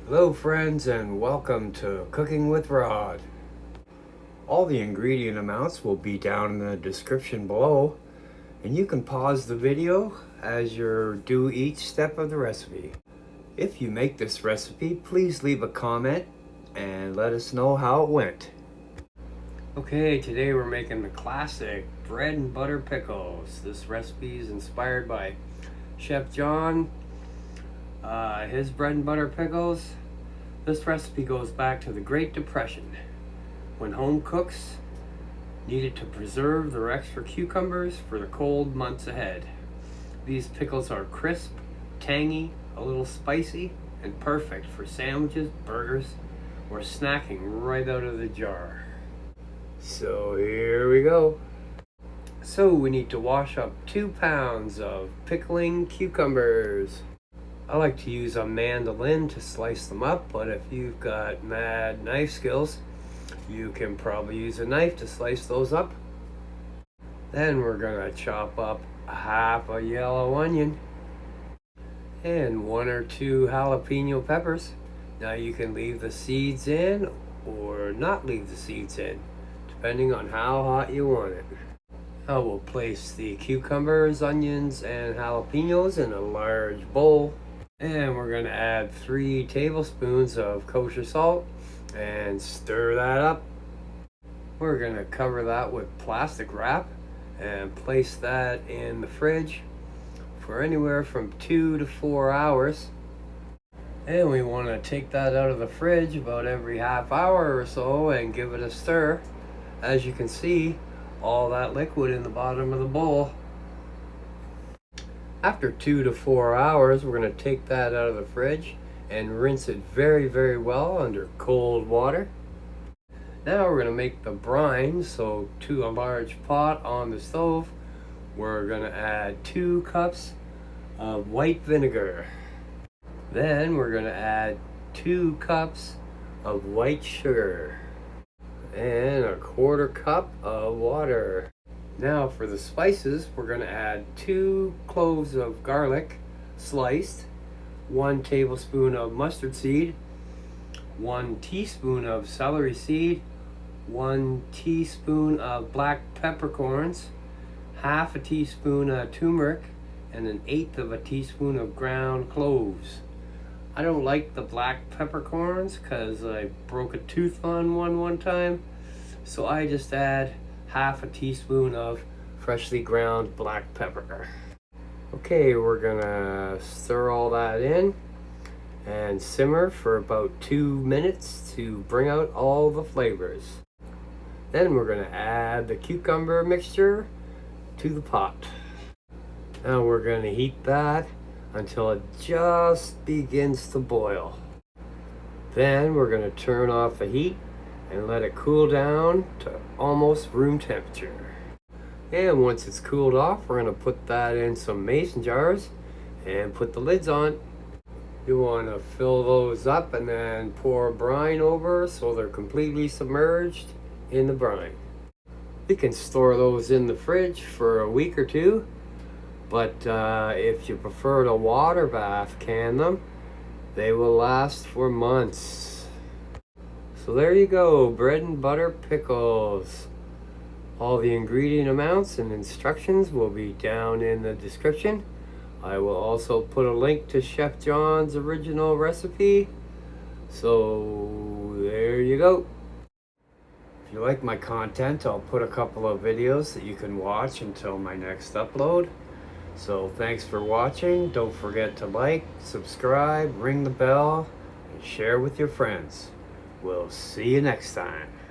Hello friends, and welcome to Cooking with Rod. All the ingredient amounts will be down in the description below, and you can pause the video as you do each step of the recipe. If you make this recipe, please leave a comment and let us know how it went. Okay, today we're making the classic bread and butter pickles. This recipe is inspired by Chef John. His bread and butter pickles. This recipe goes back to the Great Depression, when home cooks needed to preserve their extra cucumbers for the cold months ahead. These pickles are crisp, tangy, a little spicy, and perfect for sandwiches, burgers, or snacking right out of the jar. So here we go. So we need to wash up 2 pounds of pickling cucumbers. I like to use a mandolin to slice them up, but if you've got mad knife skills, you can probably use a knife to slice those up. Then we're gonna chop up half a yellow onion and 1 or 2 jalapeno peppers. Now you can leave the seeds in or not leave the seeds in, depending on how hot you want it. Now we'll place the cucumbers, onions, and jalapenos in a large bowl. And we're going to add 3 tablespoons of kosher salt and stir that up. We're going to cover that with plastic wrap and place that in the fridge for anywhere from 2 to 4 hours. And we want to take that out of the fridge about every half hour or so and give it a stir. As you can see, all that liquid in the bottom of the bowl. After 2 to 4 hours, we're going to take that out of the fridge and rinse it very, very well under cold water. Now we're going to make the brine, so to a large pot on the stove, we're going to add 2 cups of white vinegar. Then we're going to add 2 cups of white sugar and a 1/4 cup of water. Now for the spices, we're going to add 2 cloves of garlic sliced, 1 tablespoon of mustard seed, 1 teaspoon of celery seed, 1 teaspoon of black peppercorns, half a teaspoon of turmeric, and 1/8 of a teaspoon of ground cloves. I don't like the black peppercorns because I broke a tooth on one time, so I just add half a teaspoon of freshly ground black pepper. Okay, we're gonna stir all that in and simmer for about 2 minutes to bring out all the flavors. Then we're gonna add the cucumber mixture to the pot. Now we're gonna heat that until it just begins to boil. Then we're gonna turn off the heat and let it cool down to almost room temperature. And once it's cooled off, we're going to put that in some mason jars and put the lids on. You want to fill those up and then pour brine over so they're completely submerged in the brine. You can store those in the fridge for a week or 2, but if you prefer to water bath can them, they will last for months. So there you go, bread and butter pickles. All the ingredient amounts and instructions will be down in the description. I will also put a link to Chef John's original recipe. So there you go. If you like my content, I'll put a couple of videos that you can watch until my next upload. So thanks for watching. Don't forget to like, subscribe, ring the bell, and share with your friends. We'll see you next time.